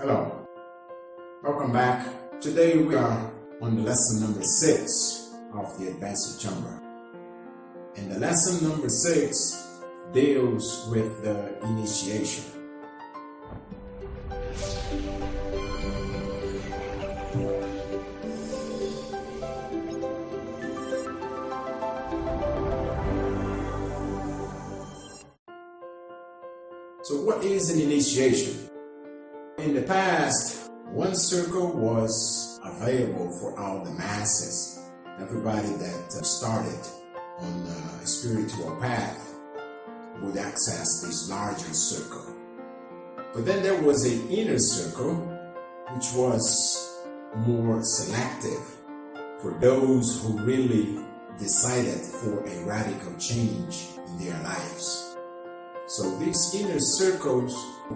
Hello, welcome back. Today we are on lesson number 6 of the Advanced Chamber. And the lesson number 6 deals with the initiation. So what is an initiation? In the past, one circle was available for all the masses. Everybody that started on a spiritual path would access this larger circle. But then there was an inner circle, which was more selective for those who really decided for a radical change in their lives. So this inner circle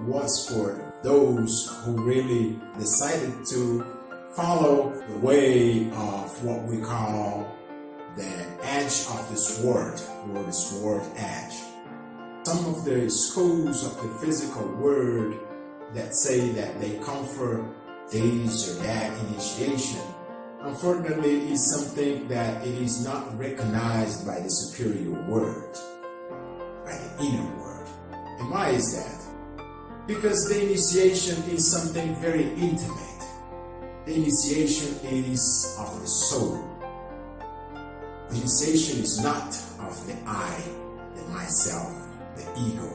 was for those who really decided to follow the way of what we call the edge of the sword, or the sword edge. Some of the schools of the physical world that say that they confer this or that initiation, unfortunately, is something that it is not recognized by the superior world, by the inner world. And why is that? Because the initiation is something very intimate. The initiation is of the soul. The initiation is not of the I, the myself, the ego.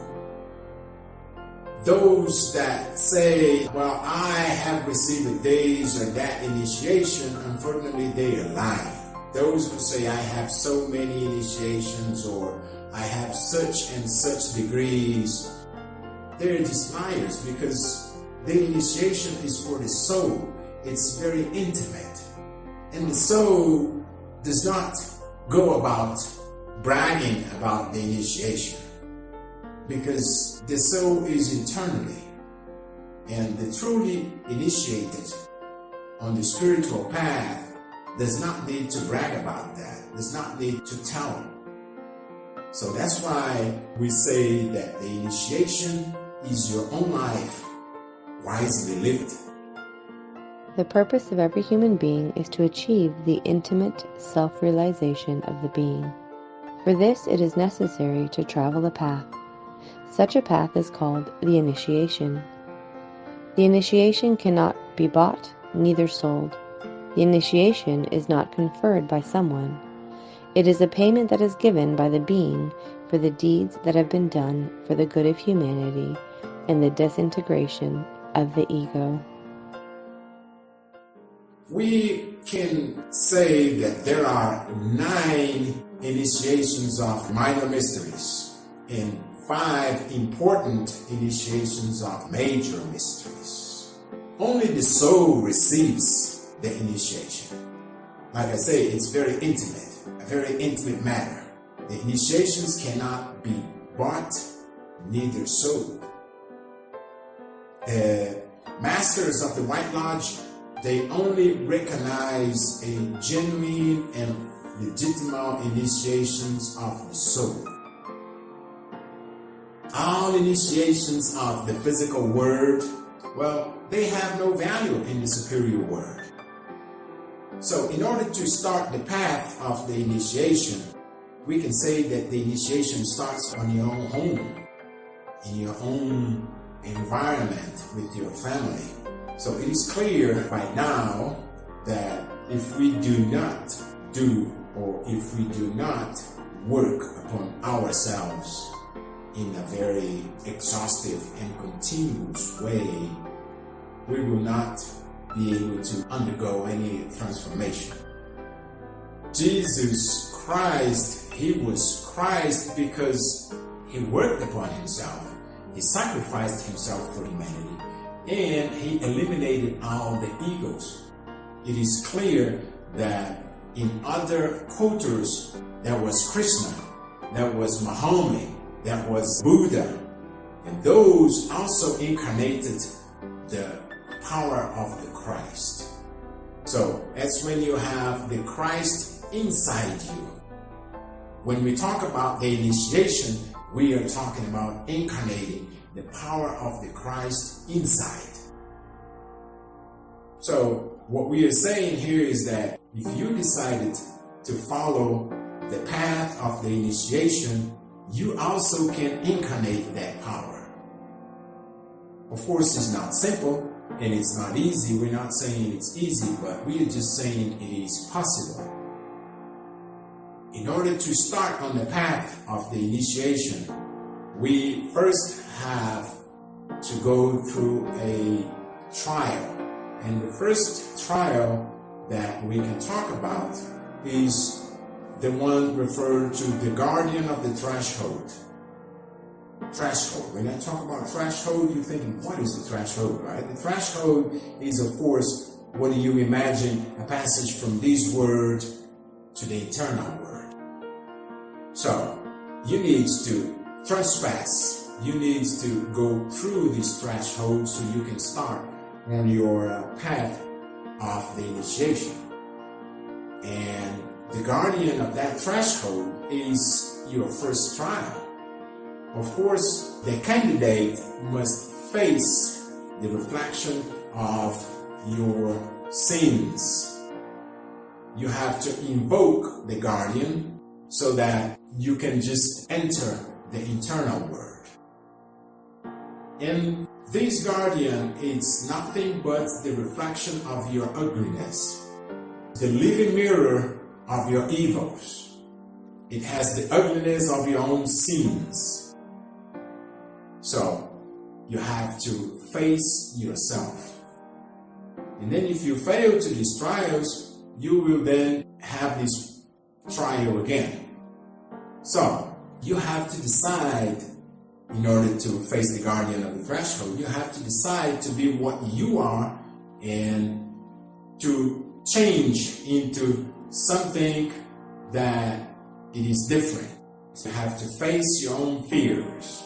Those that say, well, I have received this or that initiation, unfortunately, they are lying. Those who say, I have so many initiations, or I have such and such degrees, they're just liars, because the initiation is for the soul. It's very intimate. And the soul does not go about bragging about the initiation, because the soul is internally. And the truly initiated on the spiritual path does not need to brag about that, does not need to tell. So that's why we say that the initiation is your own life, wisely lived. The purpose of every human being is to achieve the intimate self-realization of the being. For this, it is necessary to travel a path. Such a path is called the initiation. The initiation cannot be bought, neither sold. The initiation is not conferred by someone. It is a payment that is given by the being for the deeds that have been done for the good of humanity and the disintegration of the ego. We can say that there are 9 initiations of minor mysteries and 5 important initiations of major mysteries. Only the soul receives the initiation. Like I say, it's very intimate, a very intimate matter. The initiations cannot be bought, neither sold. The masters of the White Lodge, they only recognize a genuine and legitimate initiations of the soul. All initiations of the physical world, well, they have no value in the superior world. So in order to start the path of the initiation, we can say that the initiation starts on your own home, in your own environment, with your family. So it is clear right now that if we do not work upon ourselves in a very exhaustive and continuous way, we will not be able to undergo any transformation. Jesus Christ, he was Christ because he worked upon himself. He sacrificed himself for humanity, and he eliminated all the egos. It is clear that in other cultures, there was Krishna, there was Muhammad, there was Buddha, and those also incarnated the power of the Christ. So that's when you have the Christ inside you. When we talk about the initiation, we are talking about incarnating the power of the Christ inside. So what we are saying here is that if you decided to follow the path of the initiation, you also can incarnate that power. Of course, it's not simple and it's not easy. We're not saying it's easy, but we are just saying it is possible. In order to start on the path of the initiation, we first have to go through a trial. And the first trial that we can talk about is the one referred to the guardian of the threshold. Threshold. When I talk about threshold, you're thinking, what is the threshold, right? The threshold is, of course, what do you imagine? A passage from this word to the eternal word. So, you need to trespass. You need to go through this threshold so you can start on your path of the initiation. And the guardian of that threshold is your first trial. Of course, the candidate must face the reflection of your sins. You have to invoke the guardian so that you can just enter the eternal word. And this guardian is nothing but the reflection of your ugliness, the living mirror of your evils. It has the ugliness of your own sins. So you have to face yourself. And then if you fail to these trials, you will then have this trial again. So you have to decide, in order to face the guardian of the threshold, you have to decide to be what you are and to change into something that it is different. You have to face your own fears.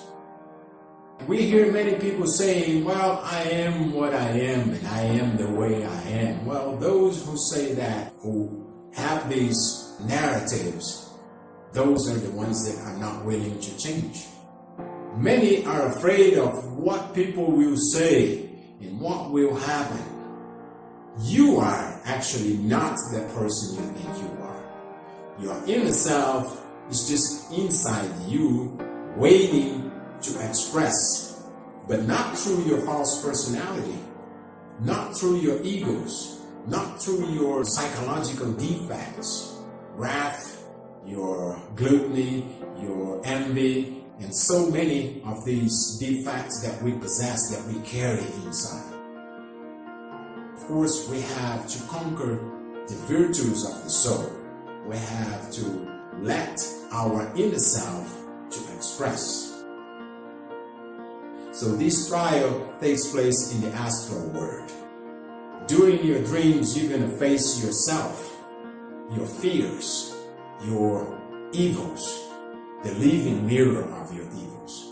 We hear many people saying, well, I am what I am and I am the way I am. Well, those who say that, who have these narratives, those are the ones that are not willing to change. Many are afraid of what people will say and what will happen. You are actually not the person you think you are. Your inner self is just inside you, waiting to express, but not through your false personality, not through your egos, not through your psychological defects, wrath, your gluttony, your envy, and so many of these defects that we possess, that we carry inside. Of course, we have to conquer the virtues of the soul. We have to let our inner self to express. So this trial takes place in the astral world. During your dreams, you're going to face yourself, your fears, your evils, the living mirror of your evils.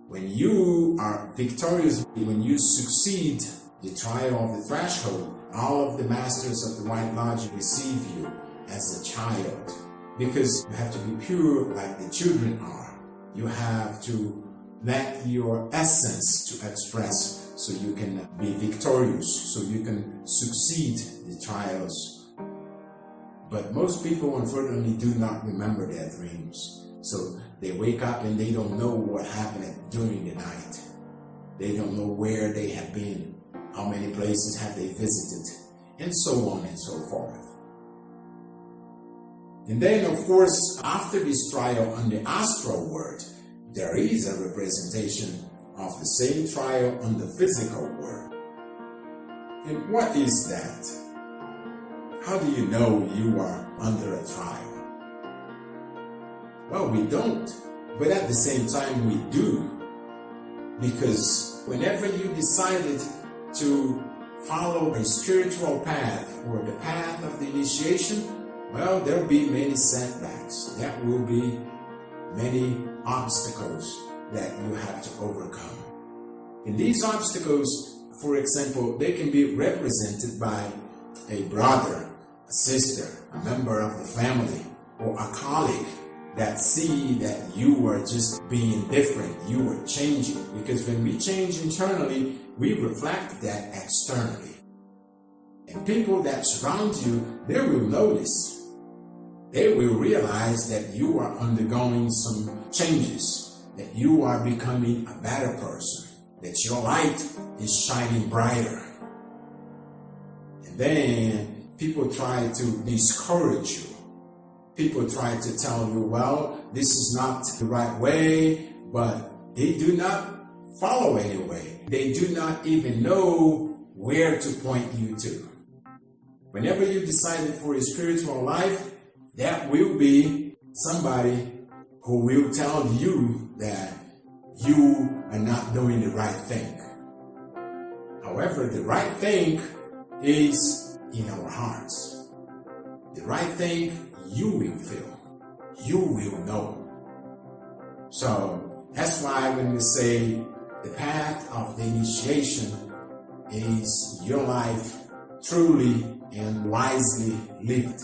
When you are victorious, when you succeed the trial of the threshold, all of the masters of the White Lodge receive you as a child, because you have to be pure like the children are. You have to let your essence to express so you can be victorious, so you can succeed the trials. But most people, unfortunately, do not remember their dreams. So they wake up and they don't know what happened during the night. They don't know where they have been, how many places have they visited, and so on and so forth. And then, of course, after this trial on the astral world, there is a representation of the same trial on the physical world. And what is that? How do you know you are under a trial? Well, we don't, but at the same time we do. Because whenever you decided to follow a spiritual path or the path of the initiation, well, there'll be many setbacks. There will be many obstacles that you have to overcome. And these obstacles, for example, they can be represented by a brother, a sister, a member of the family, or a colleague, that see that you were just being different, you were changing. Because when we change internally, we reflect that externally. And people that surround you, they will notice. They will realize that you are undergoing some changes, that you are becoming a better person, that your light is shining brighter. And then people try to discourage you. People try to tell you, well, this is not the right way, but they do not follow any way. They do not even know where to point you to. Whenever you decided for a spiritual life, that will be somebody who will tell you that you are not doing the right thing. However, the right thing is in our hearts. The right thing you will feel. You will know. So that's why when we say the path of the initiation is your life truly and wisely lived.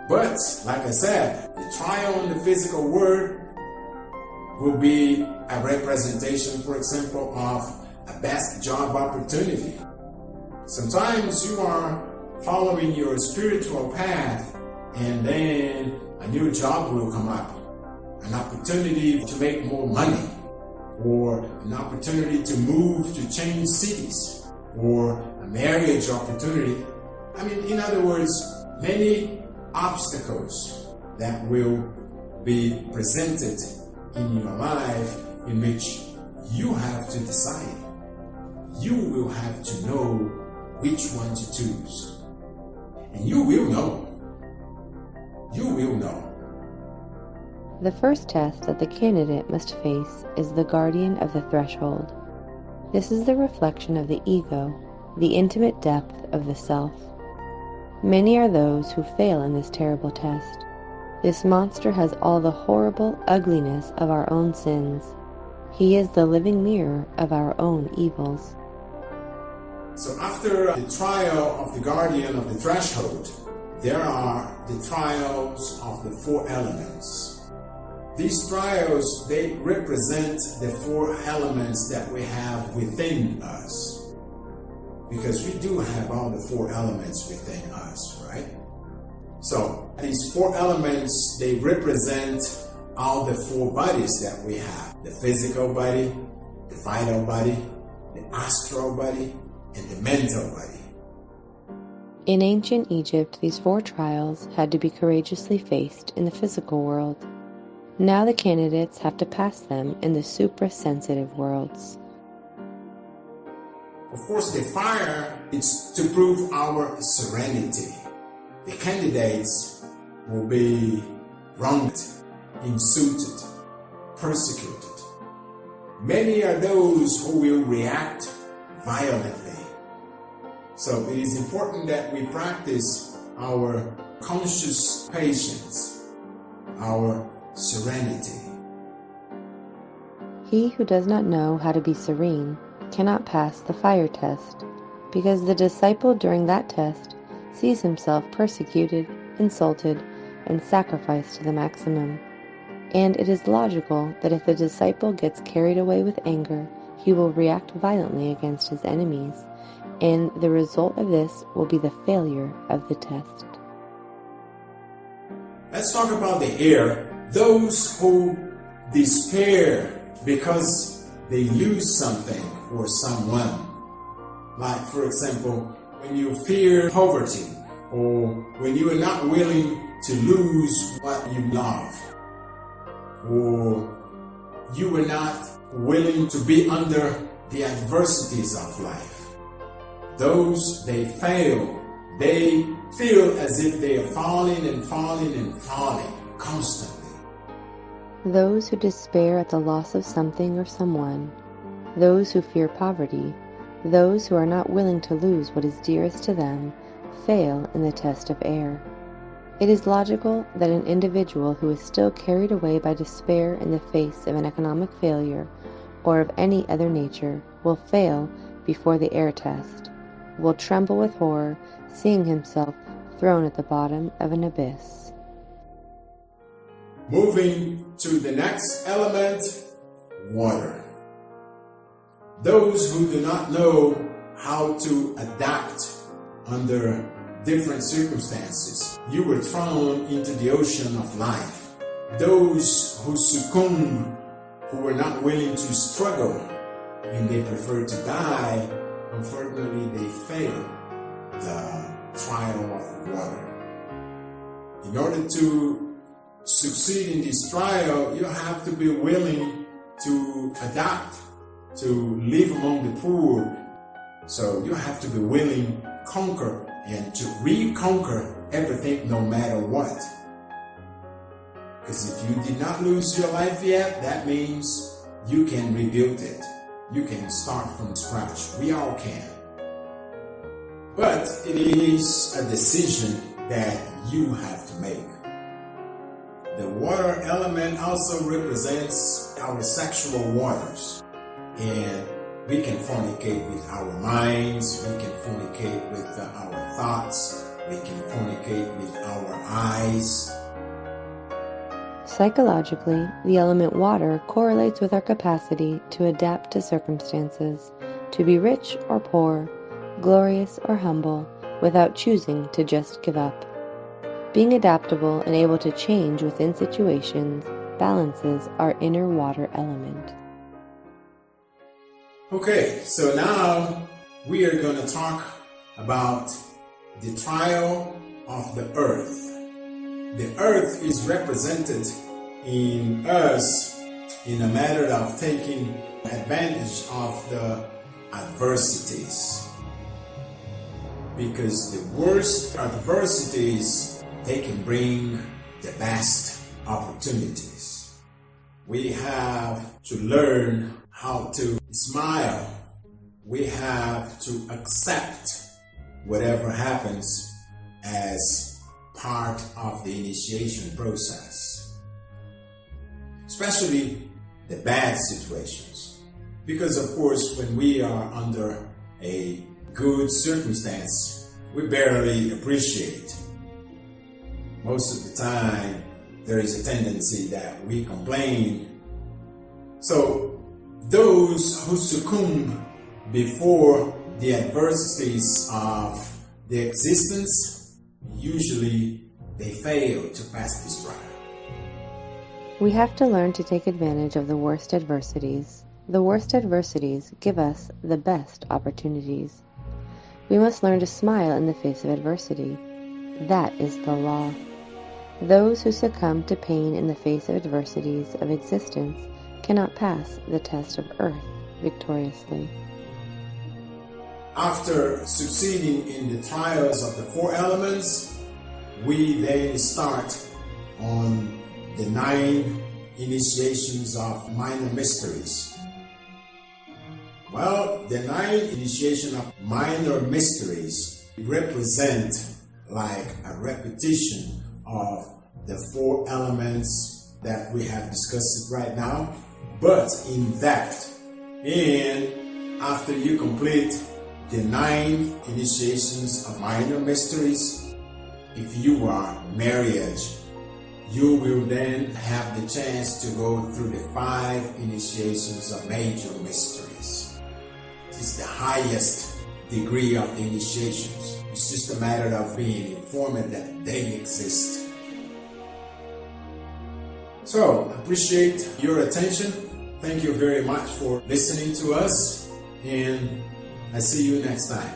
But, like I said, the trial in the physical world will be a representation, for example, of a best job opportunity. Sometimes you are following your spiritual path and then a new job will come up. An opportunity to make more money, or an opportunity to move to change cities, or a marriage opportunity. I mean, in other words, many obstacles that will be presented in your life in which you have to decide. You will have to know which one to choose. And you will know. You will know. The first test that the candidate must face is the guardian of the threshold. This is the reflection of the ego, the intimate depth of the self. Many are those who fail in this terrible test. This monster has all the horrible ugliness of our own sins. He is the living mirror of our own evils. So after the trial of the guardian of the threshold, there are the trials of the four elements. These trials, they represent the four elements that we have within us. Because we do have all the four elements within us, right? So these four elements, they represent all the four bodies that we have. The physical body, the vital body, the astral body, and the mental body. In ancient Egypt, these four trials had to be courageously faced in the physical world. Now the candidates have to pass them in the suprasensitive worlds. Of course, the fire is to prove our serenity. The candidates will be wronged, insulted, persecuted. Many are those who will react violently. So it is important that we practice our conscious patience, our serenity. He who does not know how to be serene cannot pass the fire test, because the disciple during that test sees himself persecuted, insulted, and sacrificed to the maximum. And it is logical that if the disciple gets carried away with anger, he will react violently against his enemies, and the result of this will be the failure of the test. Let's talk about the air. Those who despair because they lose something or someone. Like, for example, when you fear poverty, or when you are not willing to lose what you love, or you are not willing to be under the adversities of life. Those, they fail. They feel as if they are falling and falling and falling constantly. Those who despair at the loss of something or someone, those who fear poverty, those who are not willing to lose what is dearest to them, fail in the test of air. It is logical that an individual who is still carried away by despair in the face of an economic failure or of any other nature will fail before the air test, will tremble with horror, seeing himself thrown at the bottom of an abyss. Moving to the next element, water. Those who do not know how to adapt under different circumstances, you were thrown into the ocean of life. Those who succumb, who were not willing to struggle, and they prefer to die, unfortunately they fail the trial of water. In order to succeed in this trial, you have to be willing to adapt, to live among the poor. So you have to be willing to conquer and to reconquer everything no matter what. Because if you did not lose your life yet, that means you can rebuild it. You can start from scratch. We all can. But it is a decision that you have to make. The water element also represents our sexual waters. And we can fornicate with our minds, we can fornicate with our thoughts, we can fornicate with our eyes. Psychologically, the element water correlates with our capacity to adapt to circumstances, to be rich or poor, glorious or humble, without choosing to just give up. Being adaptable and able to change within situations balances our inner water element. Okay, so now we are going to talk about the trial of the earth. The earth is represented in us in a matter of taking advantage of the adversities. Because the worst adversities, they can bring the best opportunities. We have to learn how to smile. We have to accept whatever happens as part of the initiation process. Especially the bad situations. Because of course, when we are under a good circumstance, we barely appreciate. Most of the time, there is a tendency that we complain. So, those who succumb before the adversities of the existence, usually they fail to pass this trial. We have to learn to take advantage of the worst adversities. The worst adversities give us the best opportunities. We must learn to smile in the face of adversity. That is the law. Those who succumb to pain in the face of adversities of existence cannot pass the test of earth victoriously. After succeeding in the trials of the four elements, we then start on the 9 initiations of minor mysteries. Well, the 9 initiation of minor mysteries represent like a repetition of the 4 elements that we have discussed right now. But in that, and after you complete the 9 initiations of minor mysteries, if you are married, you will then have the chance to go through the 5 initiations of major mysteries. It's the highest degree of the initiations. It's just a matter of being informed that they exist. So, appreciate your attention. Thank you very much for listening to us, and I see you next time.